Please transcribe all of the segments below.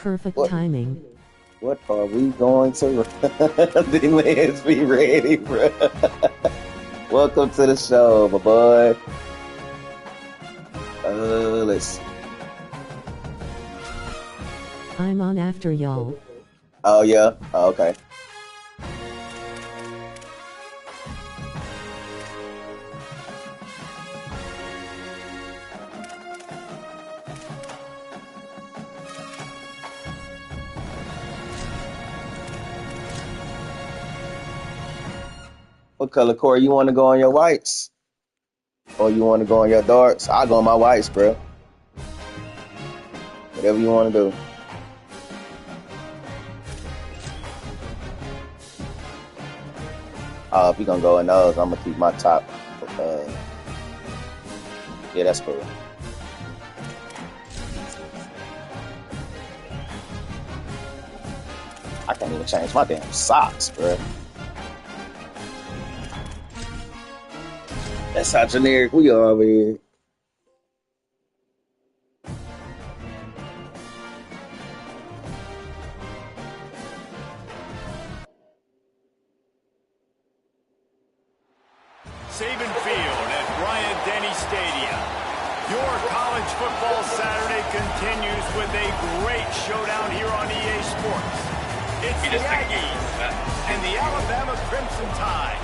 Perfect timing. What are we going to run? The man's be ready, bro. Welcome to the show, my boy. Let's see. I'm on after y'all. Oh, yeah? Oh, okay. What color, Corey? You want to go on your whites? Or you want to go on your darks? I'll go on my whites, bro. Whatever you want to do. If you're going to go in those, I'm going to keep my top. Yeah, that's cool. I can't even change my damn socks, bro. That's how generic we are over here. Saban Field at Bryant-Denny Stadium. Your college football Saturday continues with a great showdown here on EA Sports. It's the Aggies and the Alabama Crimson Tide.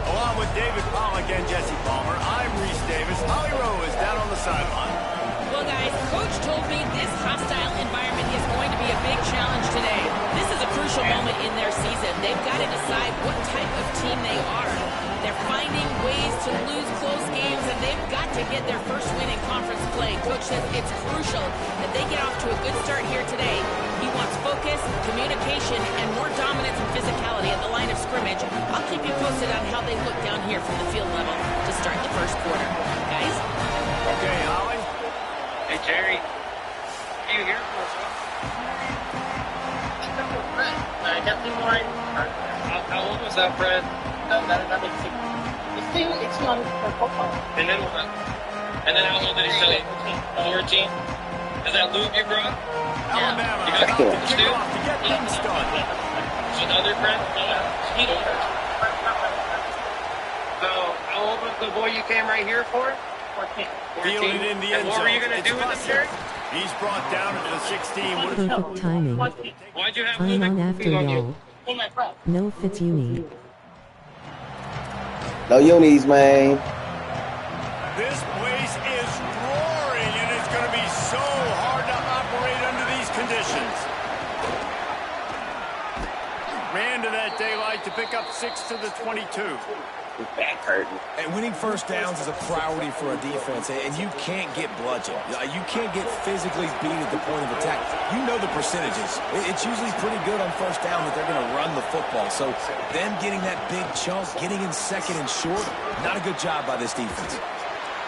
Along with David Pollack and Jesse Palmer, I'm Reese Davis. Holly Rowe is down on the sideline. Well, guys, Coach told me this hostile environment is going to be a big challenge today. This is a crucial moment in their season. They've got to decide what type of team they are. They're finding ways to lose close games, and they've got to get their first win in conference play. Coach says it's crucial that they get off to a good start here today. He wants focus, communication, and more dominance and physicality at the line of scrimmage. I'll keep you posted on how they look down here from the field level to start the first quarter. Guys? Okay, Holly. Hey, Jerry. Are you here for us? I got the line. How old was that, Fred? It's not for football. And then what? And then how old did he say? 14? Is that Luke you brought? Alabama You got about to kick off to get things started. Another friend? So, how old was the boy you came right here for? 14. Fielded in the end zone. And what were you going to do with him, Jerry? He's brought down to the 16. Perfect timing. Why'd you have I'm Luke on after on you? y'all. No Fitzuni. No unis, man. This place is roaring, and it's going to be so hard to operate under these conditions. Ran to that daylight to pick up 6 to the 22. Back hurting. And winning first downs is a priority for a defense, and you can't get bludgeoned. You can't get physically beat at the point of attack. You know the percentages. It's usually pretty good on first down that they're going to run the football. So them getting that big chunk, getting in second and short, not a good job by this defense.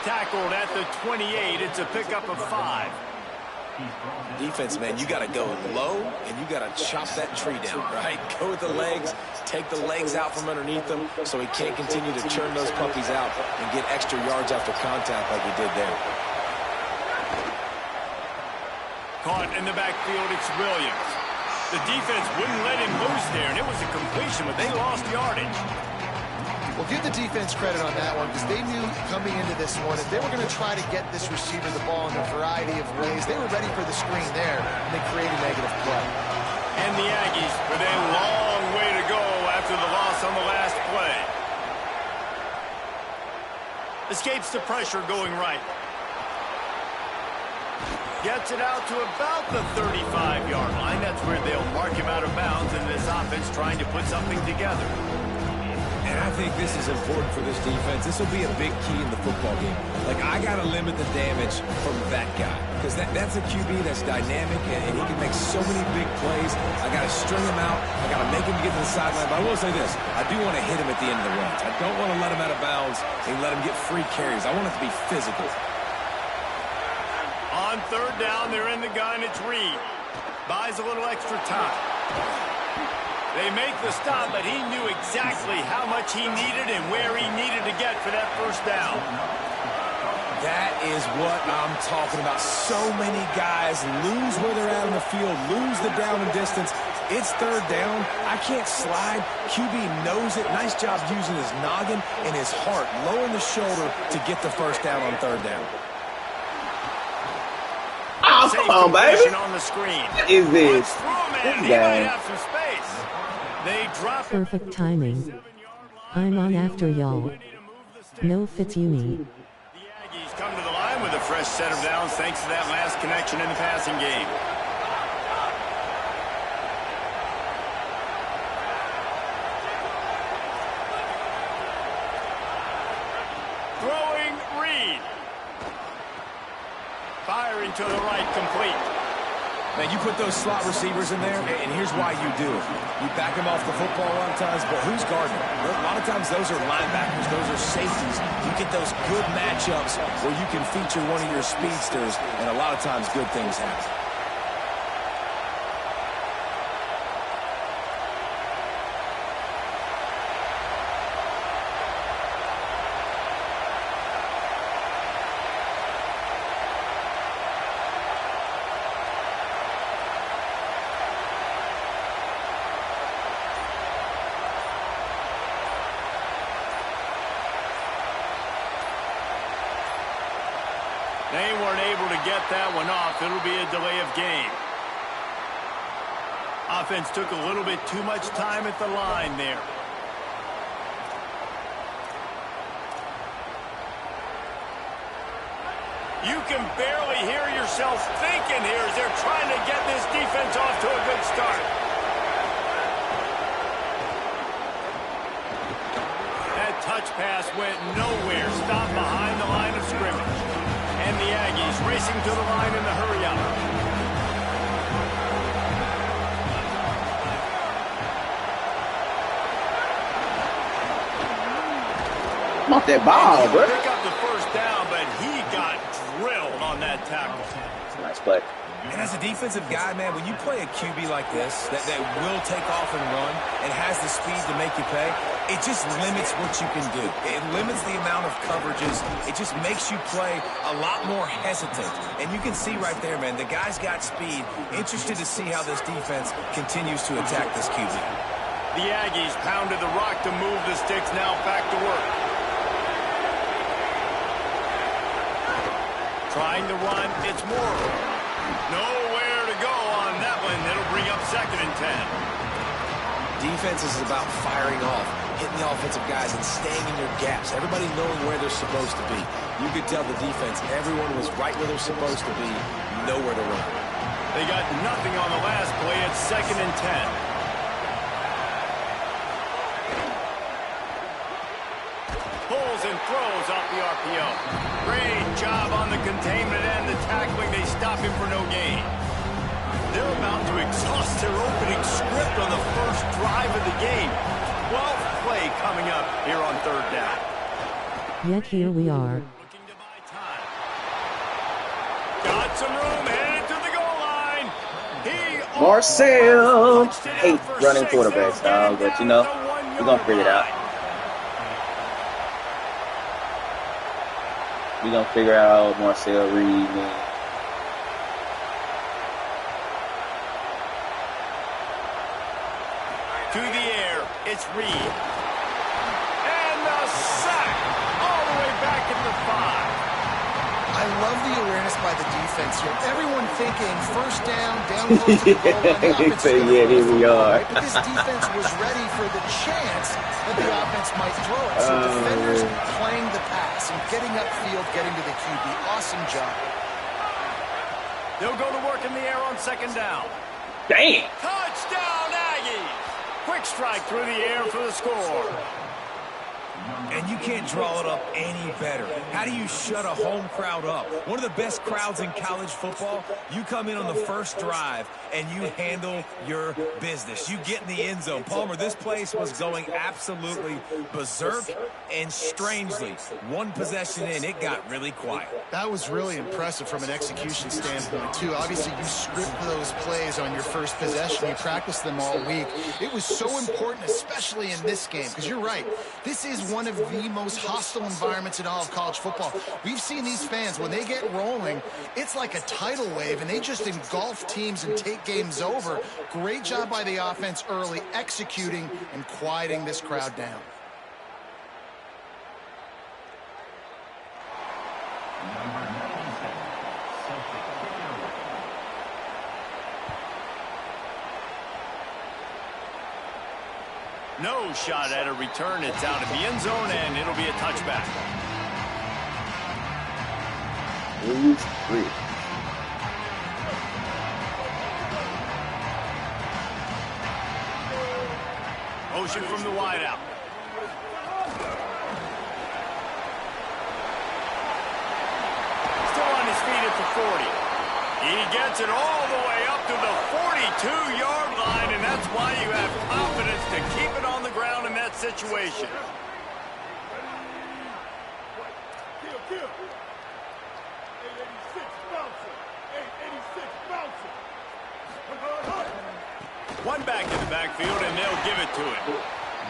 Tackled at the 28. It's a pickup of 5. Defense, man, you got to go low, and you got to chop that tree down, right? Go with the legs, take the legs out from underneath them so he can't continue to churn those puppies out and get extra yards after contact like he did there. Caught in the backfield, it's Williams. The defense wouldn't let him loose there, and it was a completion, but they lost yardage. Well, give the defense credit on that one because they knew coming into this one if they were going to try to get this receiver the ball in a variety of ways, they were ready for the screen there, and they created negative play. And the Aggies with a long way to go after the loss on the last play. Escapes the pressure going right. Gets it out to about the 35-yard line. That's where they'll mark him out of bounds in this offense trying to put something together. And I think this is important for this defense. This will be a big key in the football game. Like, I got to limit the damage from that guy because that's a QB that's dynamic, and he can make so many big plays. I got to string him out. I got to make him get to the sideline. But I will say this. I do want to hit him at the end of the runs. I don't want to let him out of bounds and let him get free carries. I want it to be physical. On third down, they're in the gun. It's Reed. Buys a little extra time. They make the stop, but he knew exactly how much he needed and where he needed to get for that first down. That is what I'm talking about. So many guys lose where they're at on the field, lose the down and distance. It's third down. I can't slide. QB knows it. Nice job using his noggin and his heart, lowering the shoulder to get the first down on third down. Oh, come on, baby. On the screen. What is this? He might have some space. They drop it. Perfect timing. I'm on after y'all. No Fitzuni. The Aggies come to the line with a fresh set of downs thanks to that last connection in the passing game. Throwing Reed. Firing to the right, complete. Man, you put those slot receivers in there, and here's why you do it. You back them off the football a lot of times, but who's guarding them? A lot of times those are linebackers, those are safeties. You get those good matchups where you can feature one of your speedsters, and a lot of times good things happen. They weren't able to get that one off. It'll be a delay of game. Offense took a little bit too much time at the line there. You can barely hear yourself thinking here as they're trying to get this defense off to a good start. That touch pass went nowhere. Stopped behind the line of scrimmage. And the Aggies racing to the line in the hurry-up. Come off that ball, bro. Pick up the first down, but he got drilled on that tackle. Nice play. And as a defensive guy, man, when you play a QB like this, that will take off and run and has the speed to make you pay, it just limits what you can do. It limits the amount of coverages. It just makes you play a lot more hesitant. And you can see right there, man, the guy's got speed. Interested to see how this defense continues to attack this QB. The Aggies pounded the rock to move the sticks, now back to work. Trying to run, it's Moore. Nowhere to go on that one. It'll bring up 2nd and 10. Defense is about firing off, hitting the offensive guys and staying in your gaps. Everybody knowing where they're supposed to be. You could tell the defense, everyone was right where they're supposed to be, nowhere to run. They got nothing on the last play. It's 2nd and 10. Pulls and throws off the RPO. Great job on the containment and the tackling. They stop him for no gain. They're about to exhaust their opening script on the first drive of the game. 12th play coming up here on 3rd down. Yet here we are. Looking to buy time. Got some room, headed to the goal line. Marcel. I hate running quarterbacks, dog, but you know, we're going to figure it out. We're going to figure out Marcel Reed, man. To the air, it's Reed. And the sack all the way back at the 5. I love the awareness by the defense here. Everyone thinking first down close to the goal line. The offense is Yeah, here we are. right? But this defense was ready for the chance that the offense might throw it. So defenders playing the pass and getting upfield, getting to the QB. Awesome job. They'll go to work in the air on 2nd down. Damn. Touchdown, Aggies! Quick strike through the air for the score. And you can't draw it up any better. How do you shut a home crowd up? One of the best crowds in college football. You come in on the first drive, and you handle your business. You get in the end zone. Palmer, this place was going absolutely berserk, and strangely, one possession in, it got really quiet. That was really impressive from an execution standpoint, too. Obviously, you script those plays on your first possession. You practice them all week. It was so important, especially in this game, because you're right. This is one of the most hostile environments in all of college football. We've seen these fans, when they get rolling, it's like a tidal wave, and they just engulf teams and take games over. Great job by the offense early, executing and quieting this crowd down. No shot at a return. It's out of the end zone, and it'll be a touchback. Lose 3. Motion from the wideout. Still on his feet at the 40. He gets it all the way up to the 42-yard line, and that's why you have confidence to keep it on the ground in that situation. One back in the backfield, and they'll give it to him.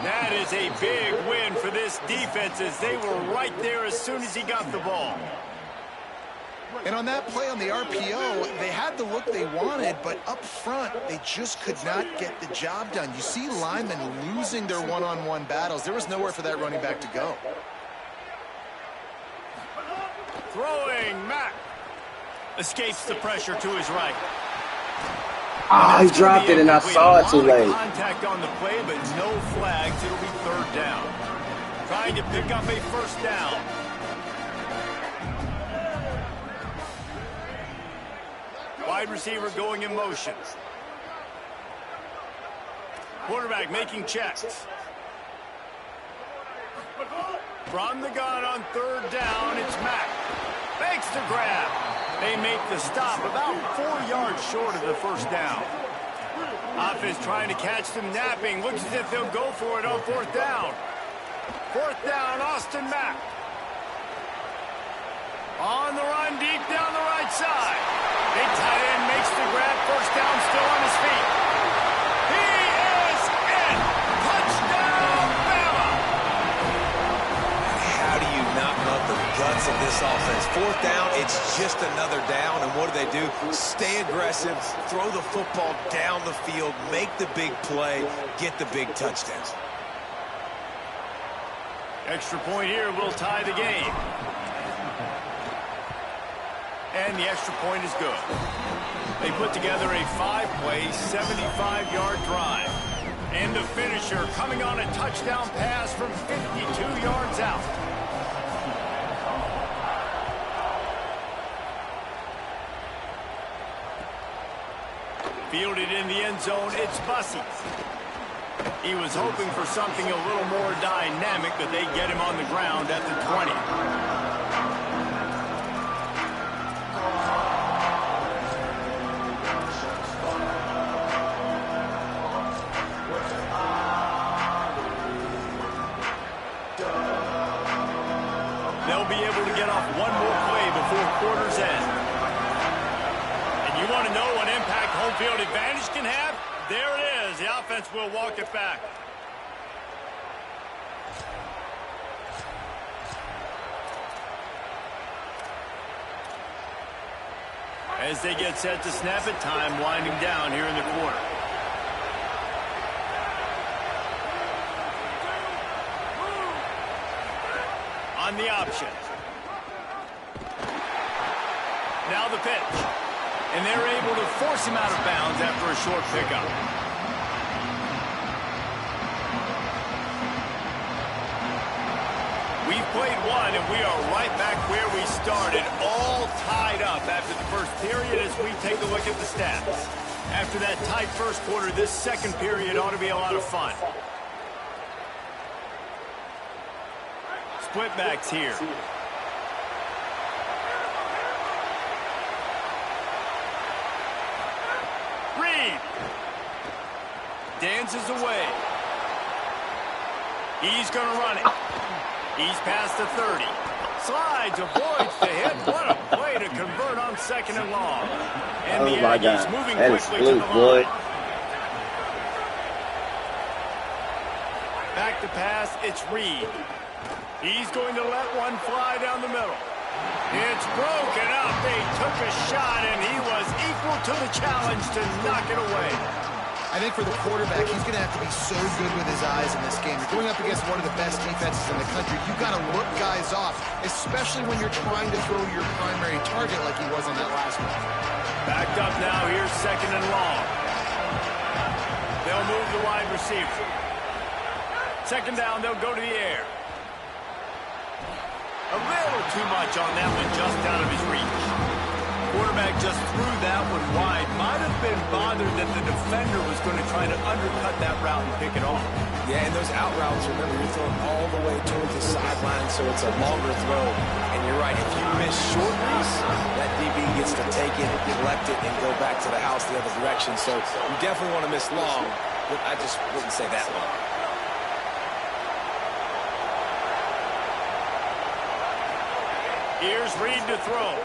That is a big win for this defense, as they were right there as soon as he got the ball. And on that play on the RPO, they had the look they wanted, but up front, they just could not get the job done. You see linemen losing their one-on-one battles. There was nowhere for that running back to go. Throwing, Mack. Escapes the pressure to his right. He dropped it, and I saw it too late. Contact on the play, but no flags. It'll be third down. Trying to pick up a first down. Wide receiver going in motion. Quarterback making checks. From the gun on third down, it's Mack. Fakes the grab. They make the stop about 4 yards short of the first down. Offense trying to catch them napping. Looks as if they'll go for it on fourth down. Fourth down, Austin Mack. On the run, deep down the right side. Big tight end makes the grab. First down, still on his feet. He is in. Touchdown, Bama. How do you not love the guts of this offense? Fourth down, it's just another down, and what do? Stay aggressive, throw the football down the field, make the big play, get the big touchdown. Extra point here will tie the game. And the extra point is good. They put together a 5-play, 75-yard drive. And the finisher coming on a touchdown pass from 52 yards out. Fielded in the end zone, it's Bussey. He was hoping for something a little more dynamic, but they get him on the ground at the 20. They'll be able to get off one more play before quarter's end. And you want to know what impact home field advantage can have? There it is. The offense will walk it back. As they get set to snap it, time winding down here in the quarter. On the option. Now the pitch. And they're able to force him out of bounds after a short pickup. We've played one, and we are right back where we started, all tied up after the first period as we take a look at the stats. After that tight first quarter, this second period ought to be a lot of fun. Split backs here. Reed hands is away. He's going to run it. He's past the 30. Slides, avoids the hit. What a play to convert on 2nd and long. And the Aggies moving quickly to the line. Back to pass, it's Reed. He's going to let one fly down the middle. It's broken up. They took a shot, and he was equal to the challenge to knock it away. I think for the quarterback, he's going to have to be so good with his eyes in this game. You're going up against one of the best defenses in the country. You've got to look guys off, especially when you're trying to throw your primary target like he was on that last one. Backed up now. Here's 2nd and long. They'll move the wide receiver. 2nd down, they'll go to the air. A little too much on that one, just out of his reach. Quarterback just threw that one wide. Might have been bothered that the defender was going to try to undercut that route and pick it off. Yeah, and those out routes, remember, you're throwing all the way towards the sideline, so it's a longer throw. And you're right, if you miss short release, that DB gets to take it, collect it, and go back to the house the other direction. So you definitely want to miss long, but I just wouldn't say that long. Here's Reed to throw.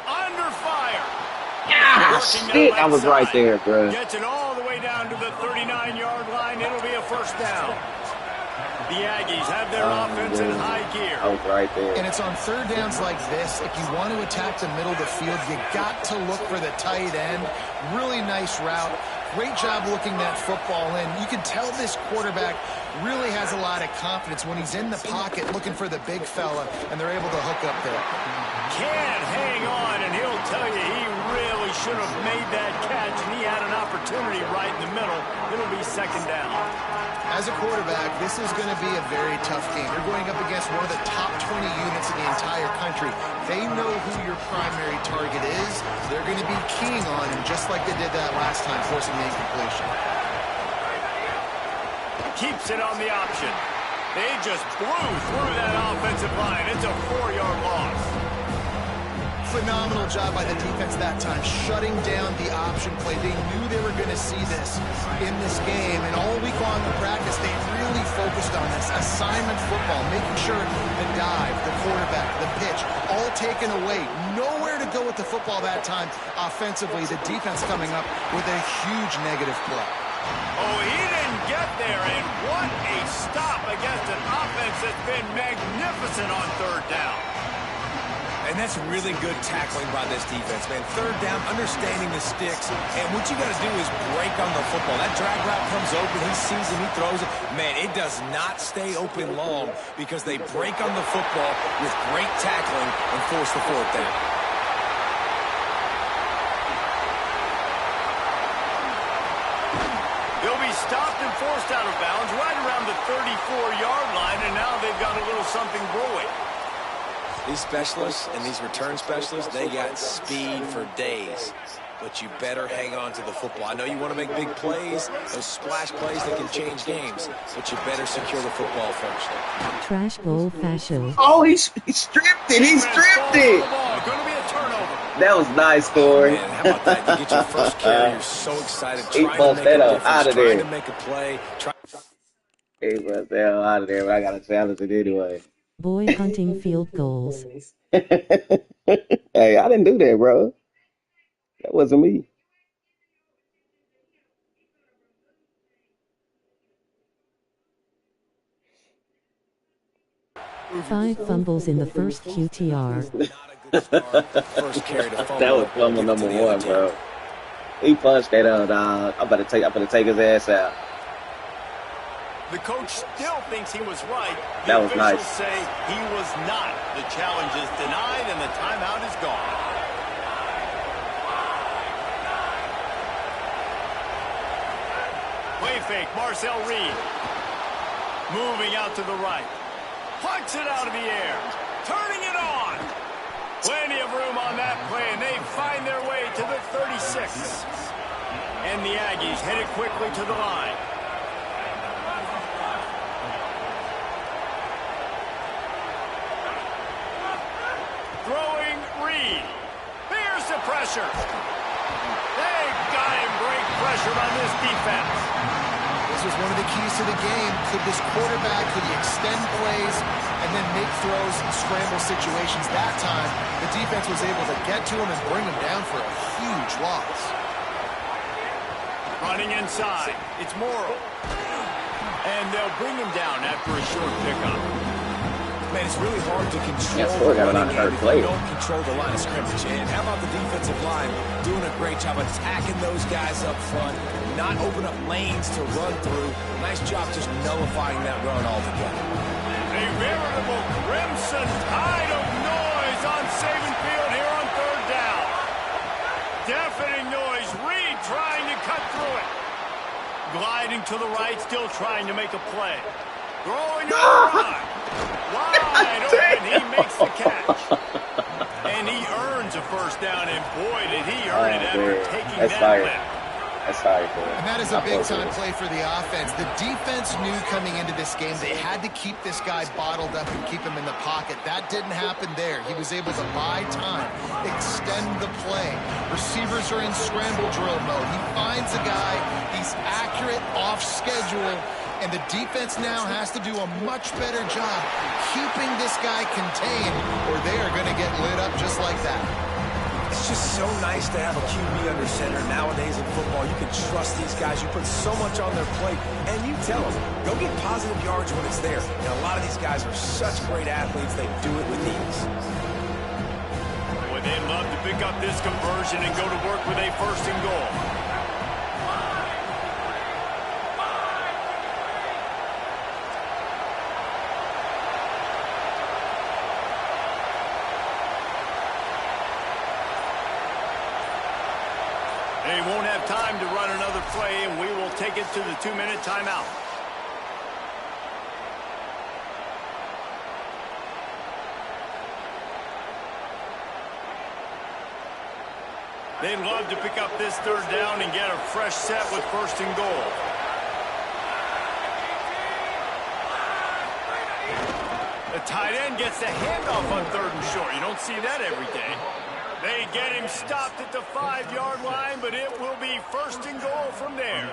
Under fire. Ah, shit. I was right there, bro. Gets it all the way down to the 39-yard line. It'll be a 1st down. The Aggies have their offense in high gear. I was right there. And it's on 3rd downs like this. If you want to attack the middle of the field, you got to look for the tight end. Really nice route. Great job looking that football in. You can tell this quarterback really has a lot of confidence when he's in the pocket looking for the big fella, and they're able to hook up there. Can't hang on, and he'll tell you he really should have made that catch, and he had an opportunity right in the middle. It'll be 2nd down. As a quarterback, this is going to be a very tough game. You're going up against one of the top 20 units in the entire country. They know who your primary target is. They're going to be keying on him, just like they did that last time, forcing the incompletion. Keeps it on the option. They just blew through that offensive line. It's a 4-yard loss. Phenomenal job by the defense that time, shutting down the option play. They knew they were going to see this in this game, and all week long in practice, they really focused on this. Assignment football, making sure the dive, the quarterback, the pitch, all taken away. Nowhere to go with the football that time offensively. The defense coming up with a huge negative play. Oh, he didn't get there, and what a stop against an offense that's been magnificent on 3rd down. And that's really good tackling by this defense, man. 3rd down, understanding the sticks, and what you got to do is break on the football. That drag route comes open, he sees it, he throws it. Man, it does not stay open long because they break on the football with great tackling and force the 4th down. They'll be stopped and forced out of bounds right around the 34-yard line, and now they've got a little something brewing. These specialists and these return specialists, they got speed for days. But you better hang on to the football. I know you want to make big plays, those splash plays that can change games, but you better secure the football first. Trash bowl fashion. Oh, he stripped it. He stripped it. Going to be a turnover. That was nice, Corey. Man, how about that? You get your first carry, you're so excited, He trying to punched make a that difference, out of trying there. to make a play. He was the hell out of there, but I got to challenge it anyway. Boy hunting field goals. Hey, I didn't do that, bro. That wasn't me. Five fumbles in the first QTR. First carry to fumble. That was fumble number 1, bro. He punched that dog. I'm gonna take his ass out. The coach still thinks he was right. That was nice. The officials say he was not. The challenge is denied and the timeout is gone. Play fake, Marcel Reed. Moving out to the right. Plucks it out of the air. Turning it on. Plenty of room on that play, and they find their way to the 36. And the Aggies headed quickly to the line. Throwing Reed. Here's the pressure. They got him. Great pressure by this defense. This was one of the keys to the game. Could this quarterback, could he extend plays and then make throws in scramble situations? That time, the defense was able to get to him and bring him down for a huge loss. Running inside, it's Morrow. And they'll bring him down after a short pickup. Man, it's really hard to control got a the lot of running hard game if play. you don't control the line of scrimmage. And how about the defensive line doing a great job attacking those guys up front, not open up lanes to run through. Nice job just nullifying that run altogether. A veritable crimson tide of noise on Saban Field here on third down. Deafening noise. Reed trying to cut through it. Gliding to the right, still trying to make a play. Throwing it wide. Wide open, he makes the catch. And he earns a first down, and boy, did he earn it after taking That's that fire. lip. That's fire for him. And that is a big-time play for the offense. The defense knew coming into this game they had to keep this guy bottled up and keep him in the pocket. That didn't happen there. He was able to buy time, extend the play. Receivers are in scramble drill mode. He finds a guy. He's accurate, off schedule. And the defense now has to do a much better job keeping this guy contained, or they are going to get lit up just like that. It's just so nice to have a QB under center. Nowadays in football, you can trust these guys. You put so much on their plate, and you tell them, go get positive yards when it's there. And a lot of these guys are such great athletes, they do it with ease. Boy, they'd love to pick up this conversion and go to work with a first and goal. They won't have time to run another play, and we will take it to the 2-minute timeout. They'd love to pick up this third down and get a fresh set with first and goal. The tight end gets the handoff on third and short. You don't see that every day. They get him stopped at the 5-yard line, but it will be first and goal from there.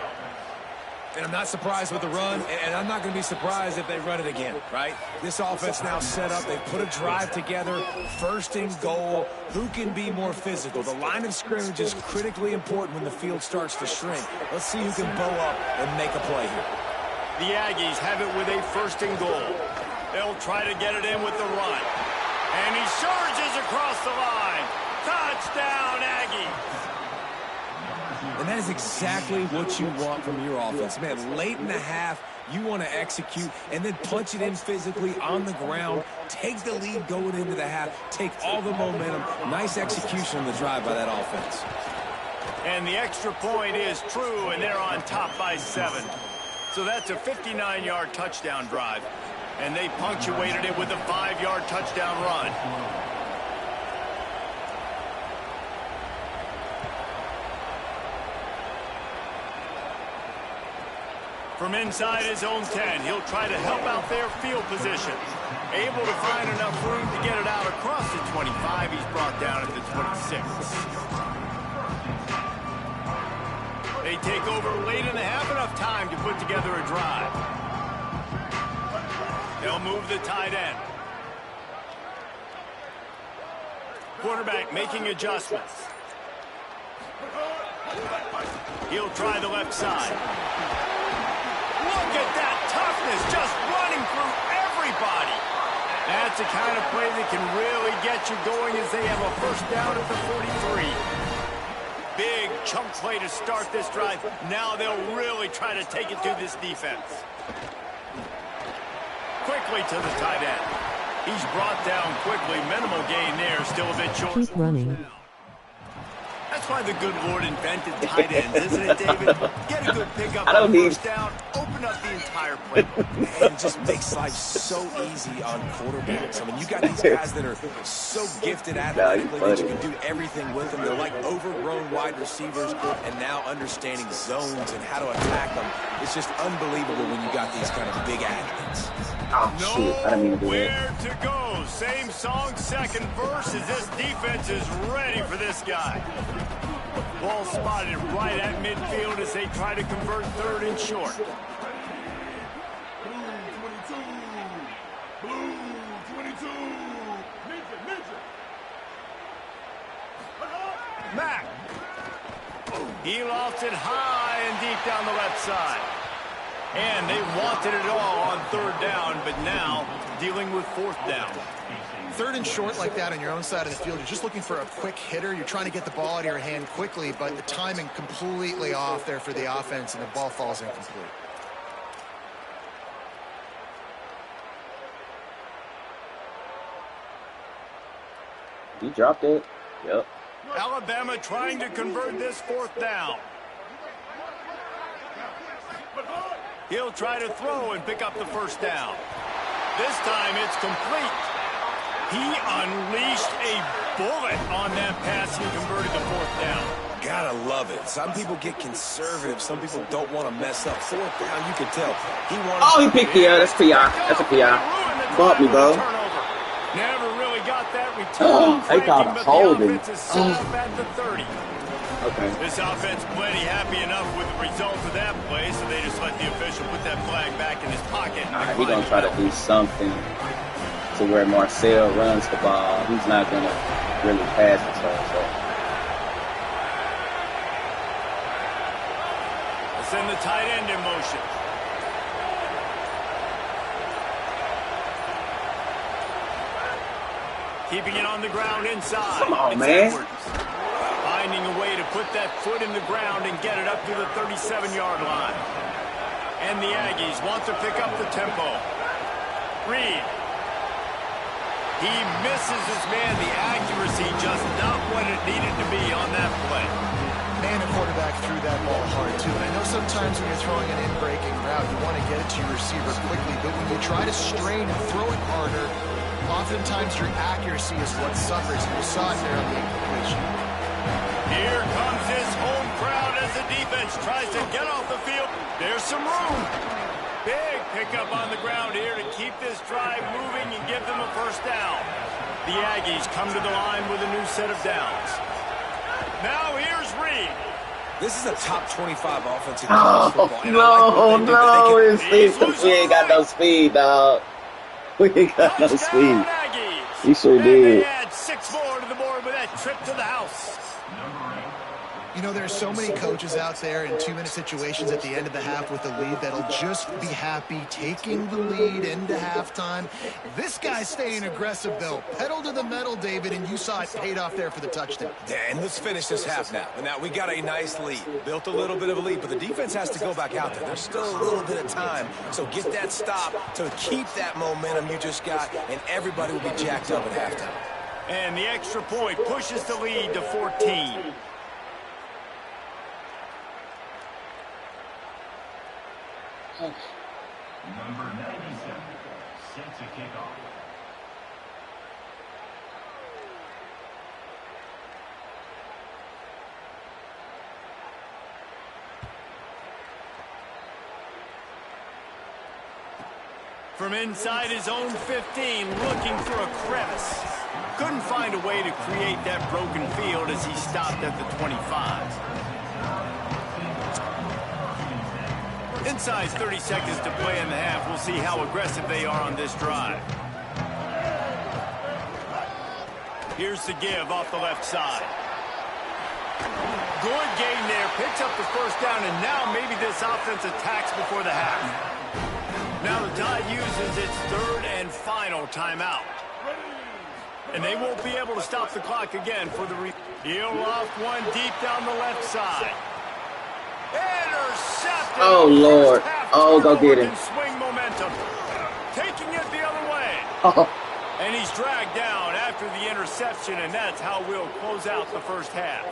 And I'm not surprised with the run, and I'm not going to be surprised if they run it again, right? This offense now set up. They've put a drive together, first and goal. Who can be more physical? The line of scrimmage is critically important when the field starts to shrink. Let's see who can bow up and make a play here. The Aggies have it with a first and goal. They'll try to get it in with the run. And he surges across the line. Touchdown, Aggies. And that is exactly what you want from your offense. Man, late in the half, you want to execute and then punch it in physically on the ground, take the lead going into the half, take all the momentum. Nice execution on the drive by that offense. And the extra point is true, and they're on top by 7. So that's a 59-yard touchdown drive. And they punctuated it with a 5-yard touchdown run. From inside his own 10, he'll try to help out their field position. Able to find enough room to get it out across the 25. He's brought down at the 26. They take over late in the half, enough time to put together a drive. They'll move the tight end. Quarterback making adjustments. He'll try the left side. Look at that toughness, just running through everybody. That's the kind of play that can really get you going as they have a first down at the 43. Big chunk play to start this drive. Now they'll really try to take it to this defense. Quickly to the tight end. He's brought down quickly. Minimal gain there, still a bit short. Keep running. That's why the good Lord invented tight ends, isn't it, David? Get a good pickup on first down, open up the entire play. And it just makes life so easy on quarterbacks. I mean, you got these guys that are so gifted athletically that you can do everything with them. They're like overgrown wide receivers, and now understanding zones and how to attack them. It's just unbelievable when you got these kind of big athletes. Oh, shit. I didn't mean to do that. Nowhere to go. Same song, second verse, as this defense is ready for this guy. Ball spotted right at midfield as they try to convert third and short. Mack. He lofts it high and deep down the left side. And they wanted it all on third down, but now dealing with fourth down. Third and short like that on your own side of the field, you're just looking for a quick hitter. You're trying to get the ball out of your hand quickly, but the timing completely off there for the offense, and the ball falls incomplete. He dropped it. Yep. Alabama trying to convert this fourth down. He'll try to throw and pick up the first down. This time it's complete. He unleashed a bullet on that pass and converted the fourth down. Gotta love it. Some people get conservative. Some people don't want to mess up. Fourth down, you can tell. He picked the That's PI. That's a PI. Bump me, bro. Never really got that return. They called a holding. At the 30. Okay. This offense plenty happy enough with the result of that play, so they just let the official put that flag back in his pocket. All right, he's going to try to do something to where Marcel runs the ball. He's not going to really pass it, so. Send the tight end in motion. Keeping it on the ground inside. Come on, man. Finding a way to put that foot in the ground and get it up to the 37-yard line. And the Aggies want to pick up the tempo. Reed. He misses his man. The accuracy just not what it needed to be on that play. Man, a quarterback threw that ball hard, too. And I know sometimes when you're throwing an in-breaking route, you want to get it to your receiver quickly. But when you try to strain and throw it harder, oftentimes your accuracy is what suffers. And you saw it there on the incompletion. Here comes his home crowd as the defense tries to get off the field. There's some room. Big pickup on the ground here to keep this drive moving and give them a first down. The Aggies come to the line with a new set of downs. Now here's Reed. This is a top 25 offense in Oh, football. We ain't got no speed, dog. We ain't got no speed. Aggies. We sure And did. they add 6 more to the board with that trip to the house. You know, there's so many coaches out there in 2-minute situations at the end of the half with the lead that'll just be happy taking the lead into halftime. This guy's staying aggressive, though. Pedal to the metal, David, and you saw it paid off there for the touchdown. Yeah, and let's finish this half now. Now, we got a nice lead. Built a little bit of a lead, but the defense has to go back out there. There's still a little bit of time. So get that stop to keep that momentum you just got, and everybody will be jacked up at halftime. And the extra point pushes the lead to 14. Number 97 set to kick off. From inside his own 15, looking for a crevice. Couldn't find a way to create that broken field as he stopped at the 25. Inside 30 seconds to play in the half. We'll see how aggressive they are on this drive. Here's the give off the left side. Good gain there. Picks up the first down, and now maybe this offense attacks before the half. Now the Tide uses its third and final timeout. And they won't be able to stop the clock again for the He'll loft one deep down the left side. Intercepted. Oh, Lord. Oh, go get him. Swing momentum. Taking it the other way. Oh. And he's dragged down after the interception, and that's how we'll close out the first half.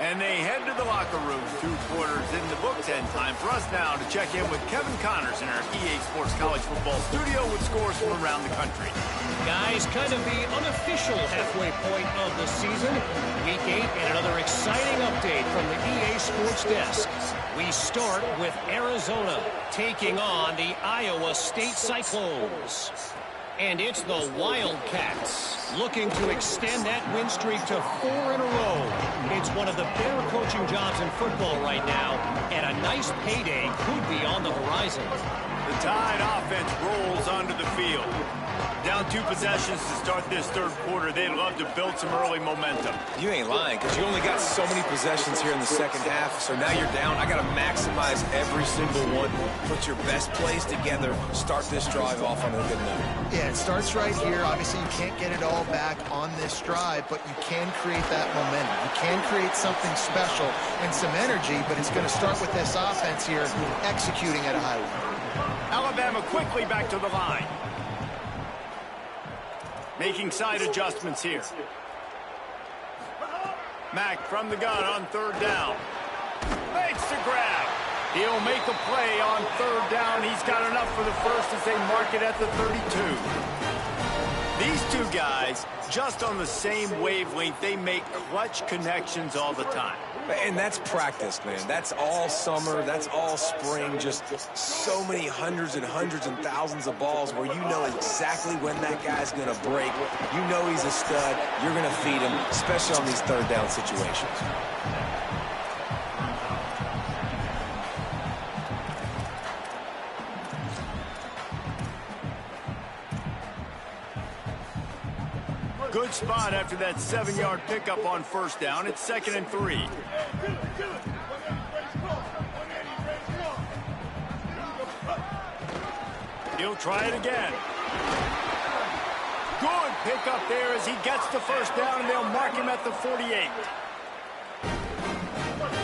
And they head to the locker room. 2 quarters in the books, and time for us now to check in with Kevin Connors in our EA Sports College Football studio with scores from around the country. Guys, kind of the unofficial halfway point of the season. Week 8 and another exciting update from the EA Sports desk. We start with Arizona taking on the Iowa State Cyclones. And it's the Wildcats looking to extend that win streak to 4 in a row. It's one of the better coaching jobs in football right now, and a nice payday could be on the horizon. The Tide offense rolls onto the field. Down 2 possessions to start this 3rd quarter. They'd love to build some early momentum. You ain't lying, because you only got so many possessions here in the 2nd half, so now you're down. I got to maximize every single one. Put your best plays together. Start this drive off on a good note. Yeah, it starts right here. Obviously, you can't get it all back on this drive, but you can create that momentum. You can create something special and some energy, but it's going to start with this offense here executing at a high level. Alabama quickly back to the line. Making side adjustments here. Mack from the gun on 3rd down. Makes the grab. He'll make a play on 3rd down. He's got enough for the first as they mark it at the 32. These 2 guys, just on the same wavelength, they make clutch connections all the time. And that's practice, man. That's all summer. That's all spring. Just so many hundreds and thousands of balls where you know exactly when that guy's going to break. You know he's a stud. You're going to feed him, especially on these 3rd down situations. Good spot after that 7-yard pickup on 1st down. It's 2nd and 3. He'll try it again. Good pickup there as he gets the 1st down, and they'll mark him at the 48.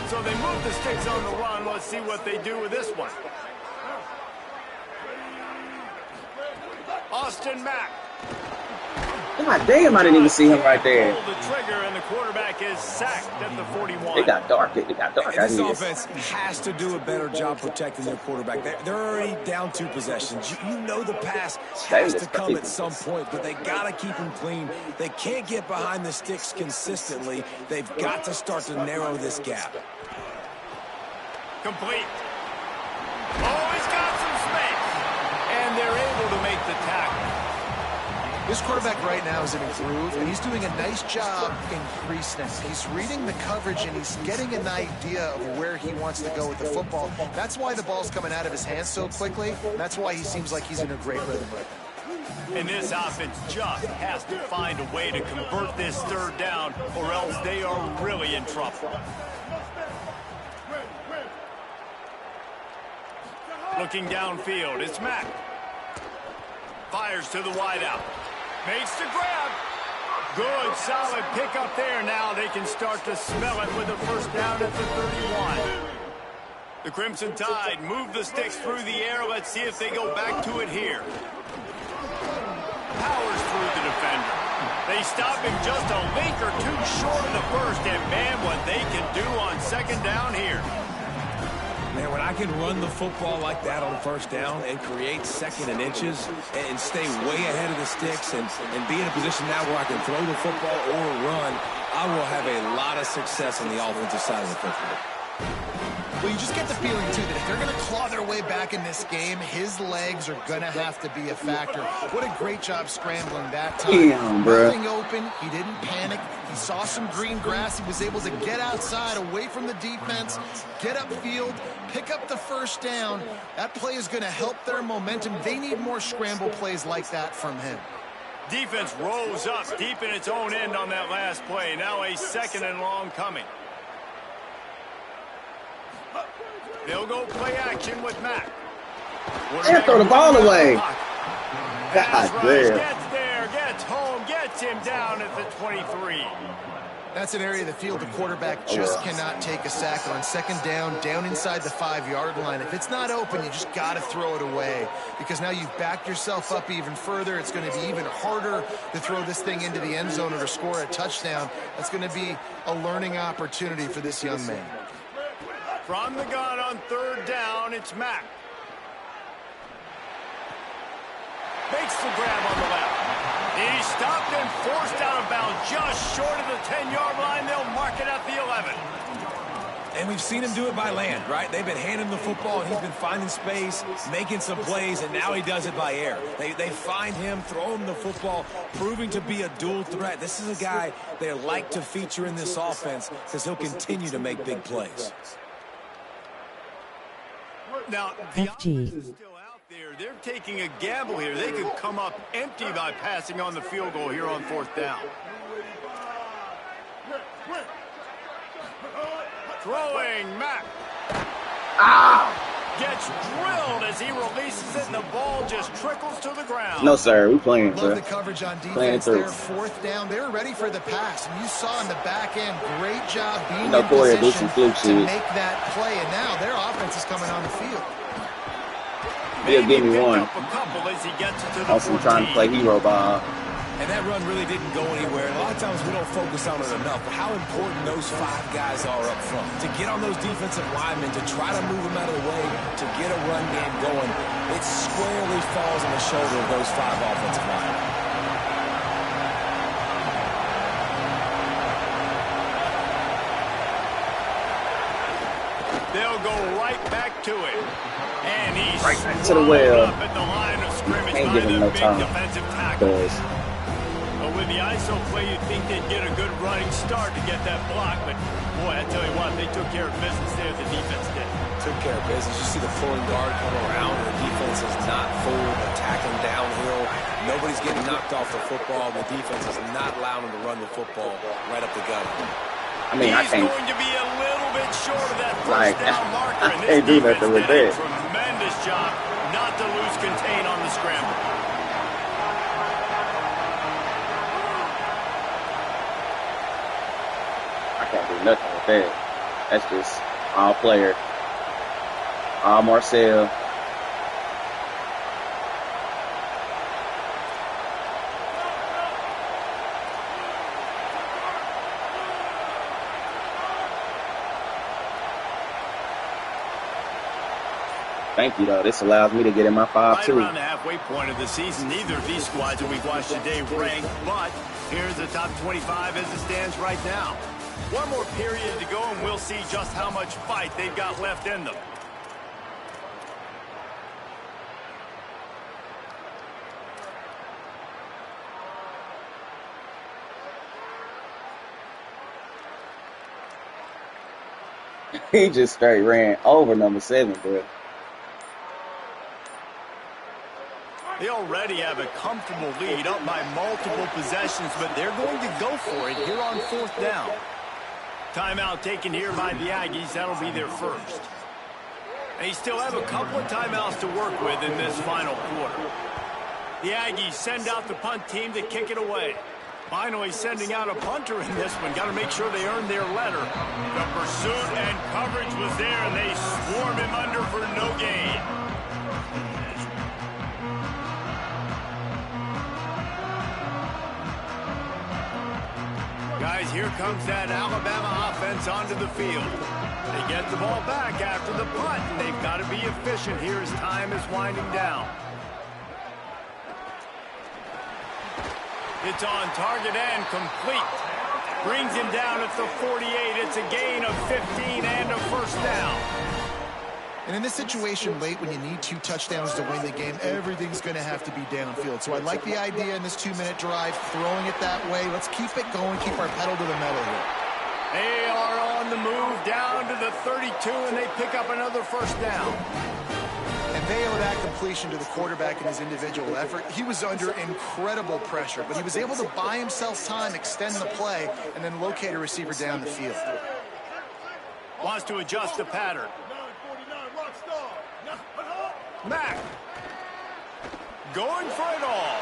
So they move the sticks on the run. Let's see what they do with this one. Austin Mack. God damn, I didn't even see him right there. Pull the trigger, and the quarterback is sacked at the 41. It got dark. It got dark. And this offense has to do a better job protecting their quarterback. They're already down 2 possessions. You know the pass has to come at some point, but they got to keep him clean. They can't get behind the sticks consistently. They've got to start to narrow this gap. Complete. Oh, he's got some space. And they're able to make the tackle. This quarterback right now is in a groove, and he's doing a nice job increasing it. He's reading the coverage, and he's getting an idea of where he wants to go with the football. That's why the ball's coming out of his hands so quickly. That's why he seems like he's in a great rhythm right now. And this offense just has to find a way to convert this 3rd down, or else they are really in trouble. Looking downfield, it's Mack. Fires to the wideout. Makes the grab. Good, solid pickup there. Now they can start to smell it with a 1st down at the 31. The Crimson Tide move the sticks through the air. Let's see if they go back to it here. Powers through the defender. They stop him just a link or 2 short of the first. And man, what they can do on 2nd down here. Man, when I can run the football like that on 1st down and create 2nd and inches and stay way ahead of the sticks and be in a position now where I can throw the football or run, I will have a lot of success on the offensive side of the football. Well, you just get the feeling, too, that if they're going to claw their way back in this game, his legs are going to have to be a factor. What a great job scrambling that time. Damn, bro. Nothing open. He didn't panic. He saw some green grass. He was able to get outside, away from the defense, get upfield, pick up the 1st down. That play is going to help their momentum. They need more scramble plays like that from him. Defense rose up deep in its own end on that last play. Now a 2nd and long coming. They'll go play action with Mack. They throw the ball away. God damn. Gets there, gets home, gets him down at the 23. That's an area of the field the quarterback just cannot take a sack on. Second down inside the 5-yard line. If it's not open, you just got to throw it away because now you've backed yourself up even further. It's going to be even harder to throw this thing into the end zone or to score a touchdown. That's going to be a learning opportunity for this young man. From the gun on third down, it's Mack. Makes the grab on the left. He's stopped and forced out of bounds just short of the 10-yard line. They'll mark it at the 11. And we've seen him do it by land, right? They've been handing him the football, and he's been finding space, making some plays, and now he does it by air. They find him, throw him the football, proving to be a dual threat. This is a guy they like to feature in this offense because he'll continue to make big plays. Now, the offense is still out there. They're taking a gamble here. They could come up empty by passing on the field goal here on fourth down. Throwing, Mack. Gets drilled as he releases it, and the ball just trickles to the ground. No, sir. We playing, Love the coverage on defense there. Fourth down. They were ready for the pass. And you saw in the back end, great job being in position to make that play. And now their offense is coming on the field. He'll give me one. Also trying to play hero ball. And that run really didn't go anywhere. And a lot of times we don't focus on it enough. But how important those 5 guys are up front. To get on those defensive linemen, to try to move them out of the way, to get a run game going, it squarely falls on the shoulder of those 5 offensive linemen. They'll go right back to it. And he's right back to the well. Up at the line of scrimmage. Ain't giving him no time. Defensive tackle. But with the ISO play, you'd think they'd get a good running start to get that block. But, boy, I tell you what, they took care of business there. The defense did. Took care of business. You see the pulling guard come around, and the defense is not full, attacking downhill. Nobody's getting knocked off the football. The defense is not allowing them to run the football right up the gut. I mean, He's I can't. Going to be a little bit short of that first Like, down marker. I can't do nothing with that. Tremendous job not to lose contain on the scramble. I can't do nothing with that. That's just all player. All Marcel. Thank you, though. This allows me to get in my 5-2. Right around the halfway point of the season, neither of these squads that we've watched today ranked, but here's the top 25 as it stands right now. One more period to go, and we'll see just how much fight they've got left in them. He just straight ran over number 7, bro. They already have a comfortable lead up by multiple possessions, but they're going to go for it here on fourth down. Timeout taken here by the Aggies. That'll be their first. They still have a couple of timeouts to work with in this final quarter. The Aggies send out the punt team to kick it away. Finally sending out a punter in this one. Got to make sure they earn their letter. The pursuit and coverage was there, and they swarm him under for no gain. Guys, here comes that Alabama offense onto the field. They get the ball back after the punt, and they've got to be efficient here as time is winding down. It's on target and complete. Brings him down at the 48. It's a gain of 15 and a first down. And in this situation late when you need 2 touchdowns to win the game, everything's going to have to be downfield. So I like the idea in this 2-minute drive, throwing it that way. Let's keep it going, keep our pedal to the metal here. They are on the move down to the 32, and they pick up another first down. And they owe that completion to the quarterback in his individual effort. He was under incredible pressure, but he was able to buy himself time, extend the play, and then locate a receiver down the field. Wants to adjust the pattern. Mack going for it all.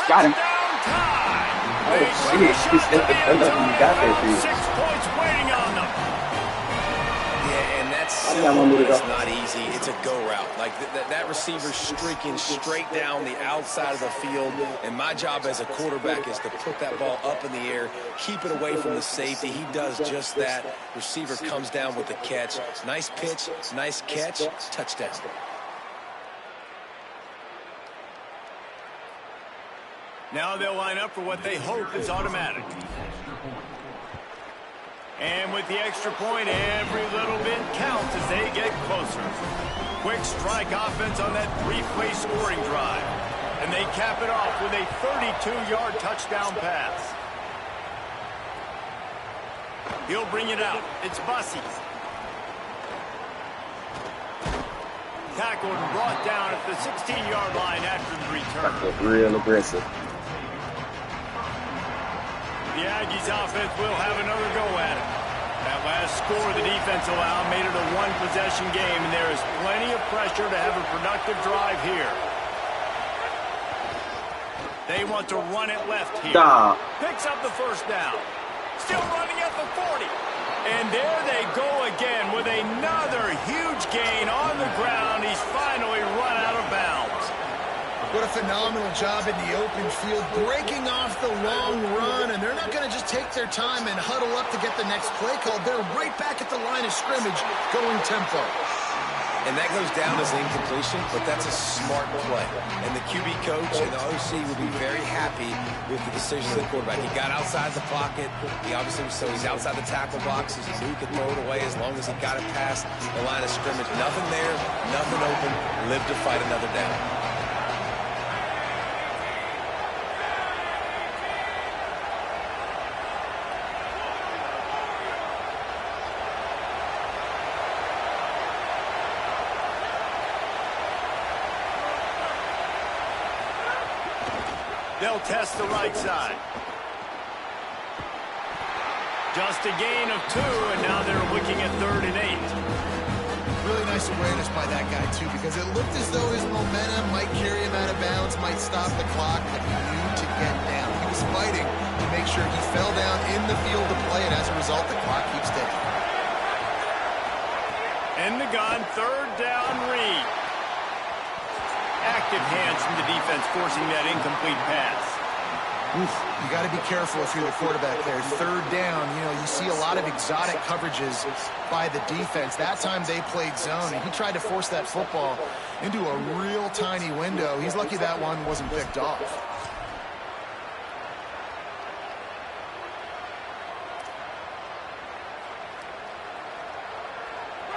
Got him. Touchdown time. Oh, shit. He said the gun up and you got that shit. 6 points waiting on them. Yeah, and that's How do y'all want me to go? it's not easy. It's a go route. Like that receiver's streaking straight down the outside of the field, and my job as a quarterback is to put that ball up in the air, keep it away from the safety. He does just that. Receiver comes down with the catch. Nice pitch, nice catch, touchdown. Now they'll line up for what they hope is automatic. And with the extra point, every little bit counts as they get closer. Quick strike offense on that 3-play scoring drive. And they cap it off with a 32-yard touchdown pass. He'll bring it out. It's Bussey. Tackled and brought down at the 16-yard line after the return. That's real aggressive. The Aggies offense will have another go at it. That last score the defense allowed made it a one-possession game, and there is plenty of pressure to have a productive drive here. They want to run it left here. Picks up the first down. Still running at the 40. And there they go again with another huge gain on the ground. He's finally run out of bounds. What a phenomenal job in the open field, breaking off the long run, and they're not going to just take their time and huddle up to get the next play called. They're right back at the line of scrimmage, going tempo. And that goes down as an incompletion, but that's a smart play. And the QB coach and the OC will be very happy with the decision of the quarterback. He got outside the pocket. He obviously, so he's outside the tackle box. He knew he could throw it away as long as he got it past the line of scrimmage. Nothing there, nothing open. Live to fight another down. They'll test the right side. Just a gain of 2, and now they're looking at 3rd and 8. Really nice awareness by that guy, too, because it looked as though his momentum might carry him out of bounds, might stop the clock, but he knew to get down. He was fighting to make sure he fell down in the field to play, and as a result, the clock keeps ticking. In the gun, 3rd down, Reed. Active hands from the defense forcing that incomplete pass. You got to be careful if you're the quarterback there. 3rd down, you know, you see a lot of exotic coverages by the defense. That time they played zone, and he tried to force that football into a real tiny window. He's lucky that one wasn't picked off.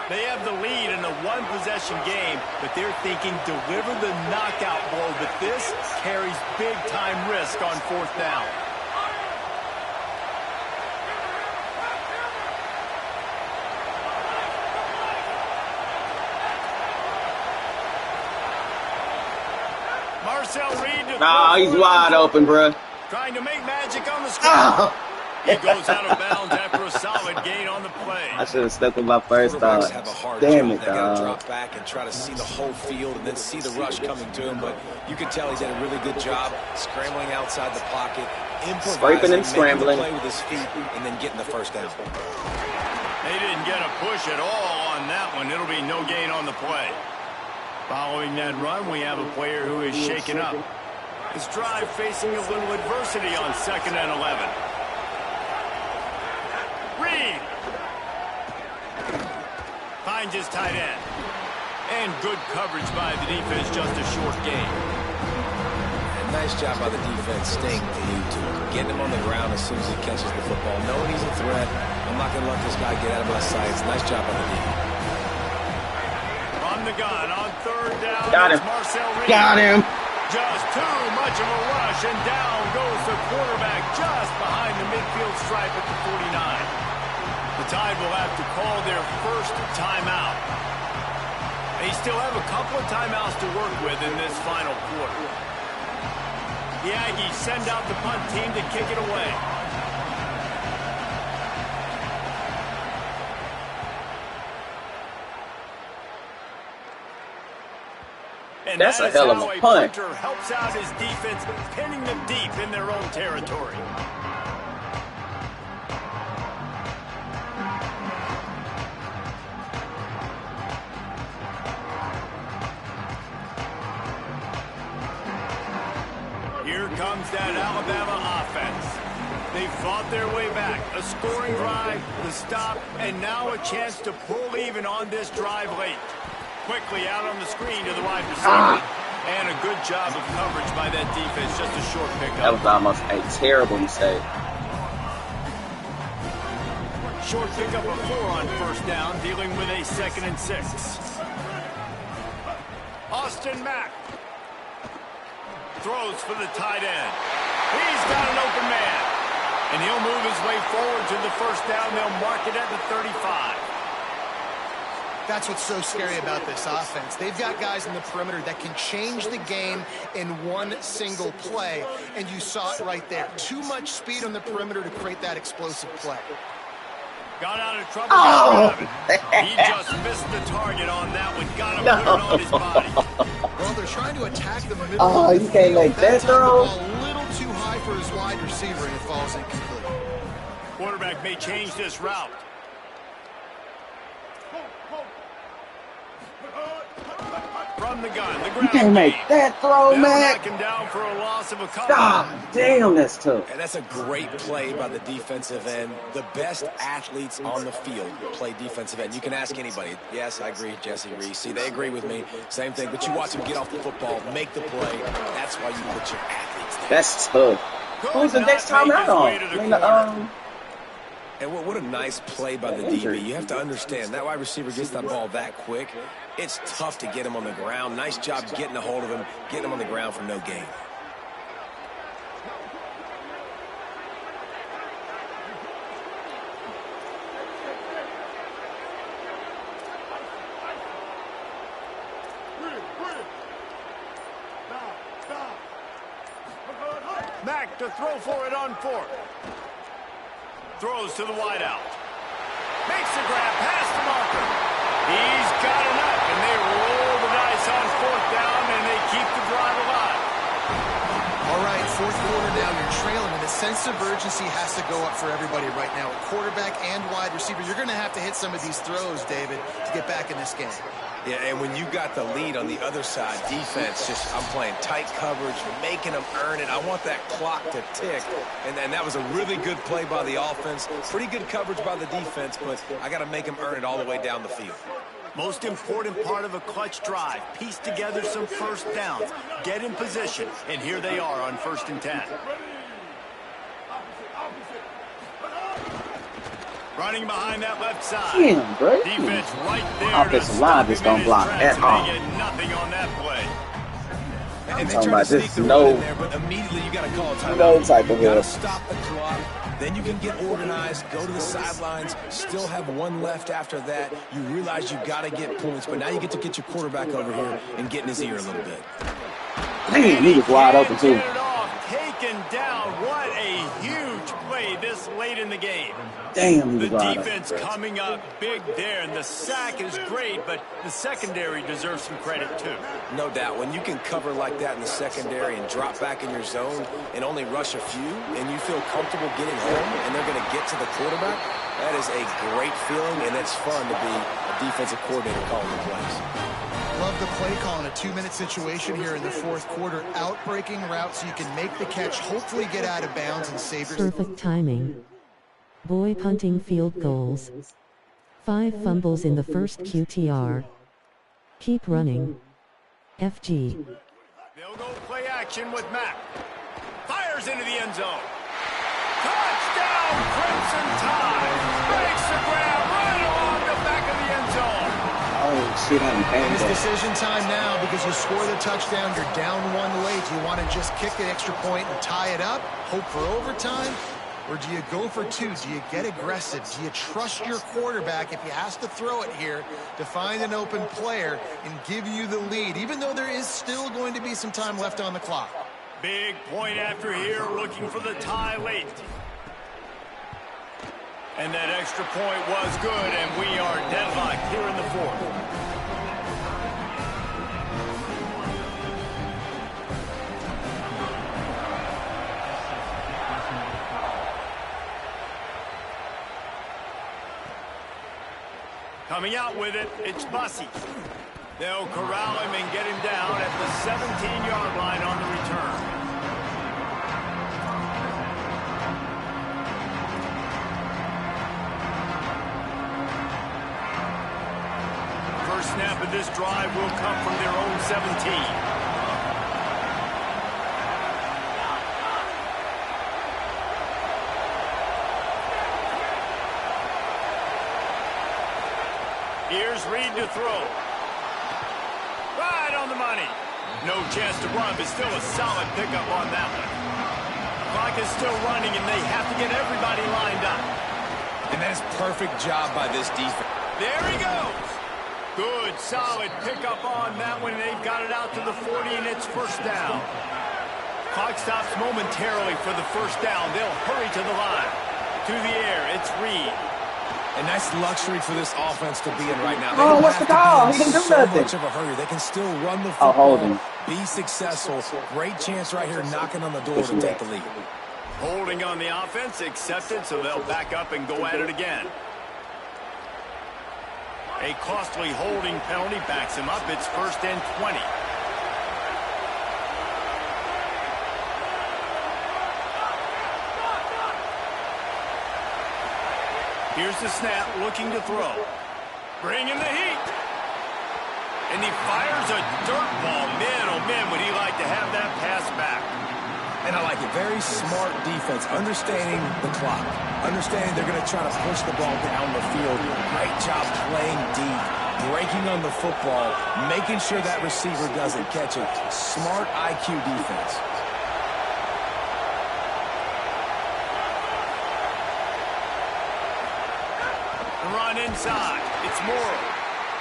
They have the lead in a one-possession game, but they're thinking deliver the knockout blow, but this carries big-time risk on 4th down. Marcel Reed. Nah, he's wide open, bro. Trying to make magic on the screen. He goes out of bounds after a solid gain on the play. I should have stuck with my first thought. Have a hard Damn job. it, They got to dog. drop back and try to see the whole field and then see the rush coming to him. But you can tell he did a really good job scrambling outside the pocket, improvising, Scraping and making scrambling. the play with his feet, and then getting the first down. They didn't get a push at all on that one. It'll be no gain on the play. Following that run, we have a player who is shaken up. His drive facing a little adversity on 2nd and 11. Reed finds his tight end. And good coverage by the defense, just a short gain. And nice job by the defense staying glued to him, getting him on the ground as soon as he catches the football, knowing he's a threat. I'm not going to let this guy get out of my sights. Nice job by the defense. From the gun on 3rd down. Got him. Marcel Reed. Got him. Just too much of a rush, and down goes the quarterback just behind the midfield stripe at the 49. The Tide will have to call their first timeout. They still have a couple of timeouts to work with in this final quarter. The Aggies send out the punt team to kick it away. And that's a hell of a punt. Punter helps out his defense, pinning them deep in their own territory. Here comes that Alabama offense. They fought their way back. A scoring drive, the stop, and now a chance to pull even on this drive late. Quickly out on the screen to the wide receiver. And a good job of coverage by that defense. Just a short pickup. That was almost a terrible mistake. Short pickup of 4 on first down, dealing with a 2nd and 6. Austin Mack throws for the tight end. He's got an open man. And he'll move his way forward to the first down. They'll mark it at the 35. That's what's so scary about this offense. They've got guys in the perimeter that can change the game in one single play, and you saw it right there. Too much speed on the perimeter to create that explosive play. Got out of trouble. Got rid of it. He just missed the target on that one. Got him put it on his body. Well, they're trying to attack the middle. Oh, you can't make that throw. A little too high for his wide receiver, and it falls incomplete. Quarterback may change this route. From the gun, the ground. You can't make that throw, man. Him down for a loss of a couple. God damn, that's tough. And that's a great play by the defensive end. The best athletes on the field play defensive end. You can ask anybody. Yes, I agree, Jesse Reese. See, they agree with me. Same thing. But you watch them get off the football, make the play. That's why you put your athletes there. That's tough. Who's the next time out on? And what a nice play by the DB. You have to understand, that wide receiver gets that ball that quick. It's tough to get him on the ground. Nice job getting a hold of him, getting him on the ground for no gain. Mack to throw for it on 4th. Throws to the wideout. Makes the grab past the marker. He's got enough, and they roll the dice on 4th down, and they keep the drive alive. All right, 4th quarter now. You're trailing, and the sense of urgency has to go up for everybody right now. A quarterback and wide receiver. You're going to have to hit some of these throws, David, to get back in this game. Yeah, and when you got the lead on the other side, defense, I'm playing tight coverage, making them earn it. I want that clock to tick. And that was a really good play by the offense. Pretty good coverage by the defense, but I got to make them earn it all the way down the field. Most important part of a clutch drive. Piece together some first downs. Get in position. And here they are on 1st and 10. Running behind that left side. Damn, bro. Defense right there. Offensive line just don't block at all. Nothing on that play. And talking about this no type of You got to stop the clock. Then you can get organized, go to the sidelines, still have one left after that. You realize you got to get points, but now you get to get your quarterback over here and get in his ear a little bit. Man, he was wide open too. Taken down. What a huge play this late in the game. Damn, the defense coming up big there, and the sack is great, but the secondary deserves some credit too. No doubt. When you can cover like that in the secondary and drop back in your zone and only rush a few, and you feel comfortable getting home, and they're going to get to the quarterback, that is a great feeling, and it's fun to be a defensive coordinator calling the plays. Love the play call in a 2-minute situation here in the 4th quarter. Out-breaking route so you can make the catch, hopefully get out of bounds and save your... Perfect timing. Boy punting field goals. 5 fumbles in the first QTR. Keep running. FG. They'll go play action with Mack. Fires into the end zone. Touchdown, Crimson Tide. Makes the grab right along the back of the end zone. Oh, shit, it's decision time now because you score the touchdown, you're down 1 late. You want to just kick an extra point and tie it up, hope for overtime, or do you go for 2? Do you get aggressive? Do you trust your quarterback if he has to throw it here to find an open player and give you the lead, even though there is still going to be some time left on the clock? Big point after here, looking for the tie late. And that extra point was good, and we are deadlocked here in the 4th. Coming out with it, it's Bussy. They'll corral him and get him down at the 17-yard line on the return. First snap of this drive will come from their own 17. Here's Reed to throw. Right on the money. No chance to run, but still a solid pickup on that one. The clock is still running, and they have to get everybody lined up. And that is perfect job by this defense. There he goes. Good, solid pickup on that one. They've got it out to the 40, and it's first down. Clock stops momentarily for the first down. They'll hurry to the line. To the air, it's Reed. And that's luxury for this offense to be in right now. Oh, what's the call? He didn't do so nothing. much of a hurry. They can still run the football, be successful. Great chance right here knocking on the door to take the lead. Holding on the offense, accepted, so they'll back up and go at it again. A costly holding penalty backs him up. It's first and 20. Here's the snap, looking to throw. Bringing the heat. And he fires a dirt ball. Man, oh man, would he like to have that pass back. And I like it. Very smart defense. Understanding the clock. Understanding they're going to try to push the ball down the field. Great job playing deep. Breaking on the football. Making sure that receiver doesn't catch it. Smart IQ defense. Run inside. It's Morrow.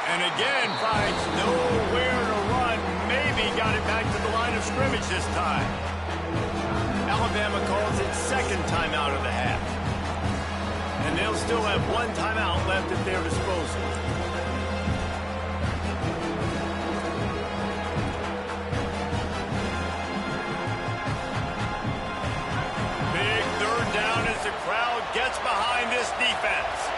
And again finds nowhere to run. Maybe got it back to the line of scrimmage this time. Alabama calls it second timeout of the half. And they'll still have one timeout left at their disposal. Big third down as the crowd gets behind this defense.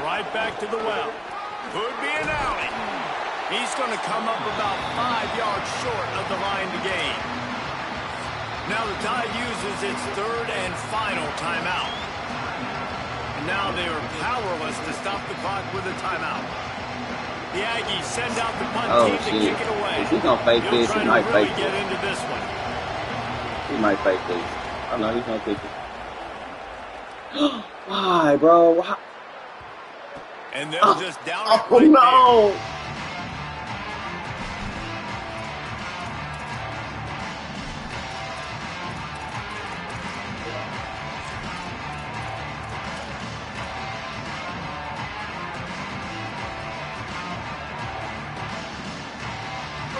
Right back to the well. Could be an alley. He's going to come up about 5 yards short of the line to gain. Now the Tide uses its third and final timeout. And now they are powerless to stop the clock with a timeout. The Aggies send out the punt team to kick it away. Is he going to fake this? He might fake get into this one. He might fake this. I know he's going to kick it. Why, bro? Why? And they'll just down it Oh, right no. there.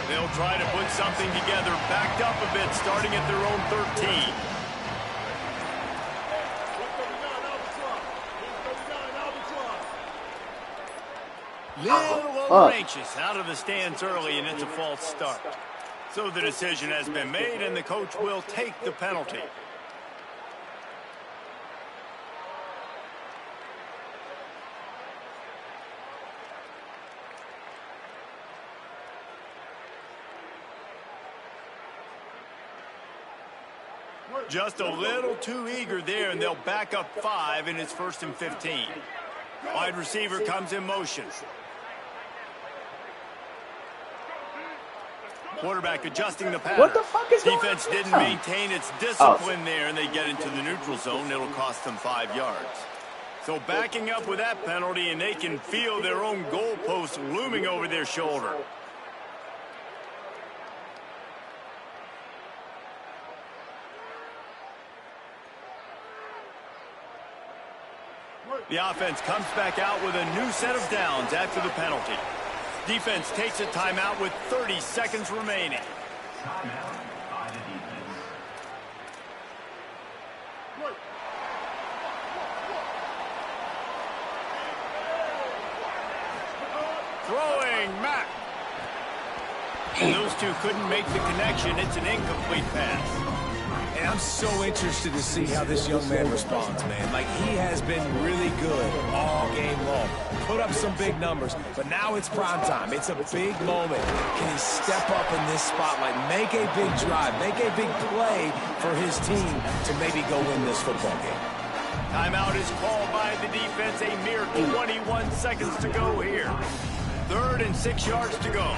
They'll try to put something together, backed up a bit, starting at their own 13. Little anxious out of the stands early, and it's a false start. So the decision has been made, and the coach will take the penalty. Just a little too eager there, and they'll back up 5, and it's first and 15. Wide receiver comes in motion. Quarterback adjusting the pattern. What the fuck is going on? Defense didn't maintain its discipline there, and they get into the neutral zone. It'll cost them 5 yards. So backing up with that penalty, and they can feel their own goalpost looming over their shoulder. The offense comes back out with a new set of downs after the penalty. Defense takes a timeout with 30 seconds remaining. Timeout by the defense. Throwing Mack. And those two couldn't make the connection. It's an incomplete pass. And I'm so interested to see how this young man responds, man. Like, he has been really good all game long. Put up some big numbers, but now it's prime time. It's a big moment. Can he step up in this spotlight, make a big drive, make a big play for his team to maybe go win this football game? Timeout is called by the defense. A mere 21 seconds to go here. 3rd and 6 yards to go.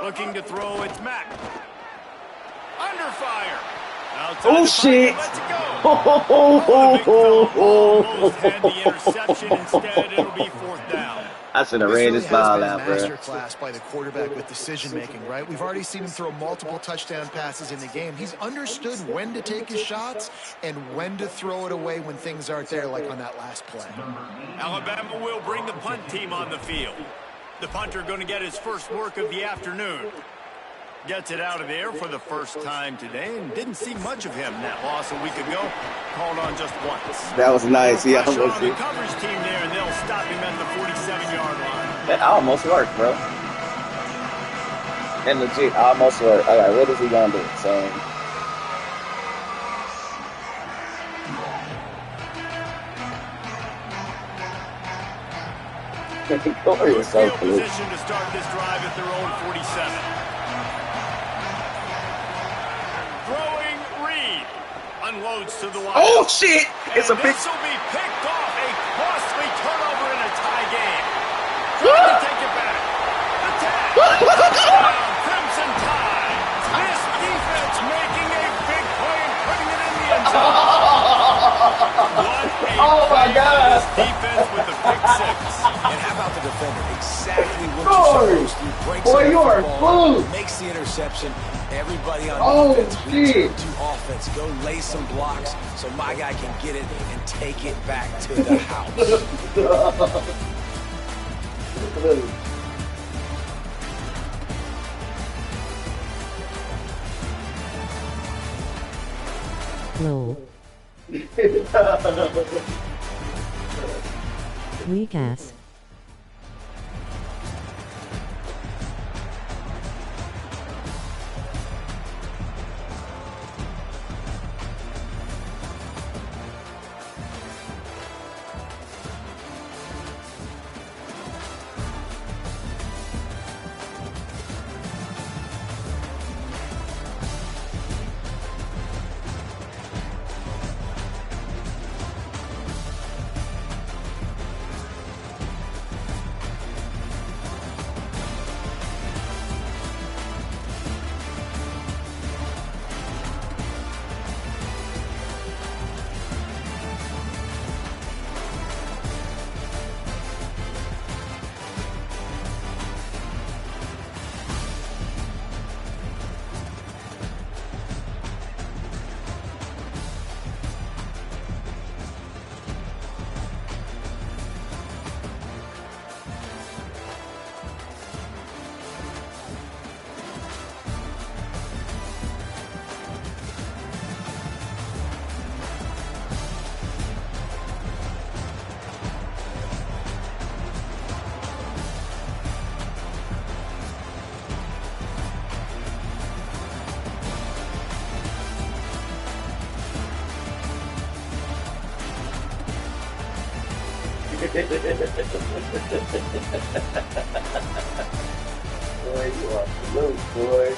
Looking to throw, it's Mack. Under fire. Oh, shit. Let's go. Almost had the interception. Instead, it'll be 4th down. I should have ran this ball out, bro. Masterclass by the quarterback with decision-making, right? We've already seen him throw multiple touchdown passes in the game. He's understood when to take his shots and when to throw it away when things aren't there, like on that last play. Alabama will bring the punt team on the field. The punter going to get his first work of the afternoon. Gets it out of the air for the first time today and didn't see much of him that loss a week ago. Called on just once. That was nice. Yeah, Pressure on the coverage team there, and they'll stop him at the 47-yard line. That almost worked, bro. And legit, almost worked. All right, what is he going to do? So... Corey is so cool. Position to start this drive at their own 47. Throwing Reed. Unloads to the wide. Oh, shit! It's a big... This will be picked off. A costly turnover in a tie game. Trying to take it back. The tag. Touchdown, Crimson Tide. This defense making a big play and putting it in the end zone. Oh, my God. This defense with the pick 6. And how about the defender? Exactly what you're supposed to do. Breaks Boy, you are ball, fool. makes the interception. Everybody on defense, shit. return to offense. Go lay some blocks so my guy can get it and take it back to the house. Lol. Weak ass. Boy, you are blue, boy.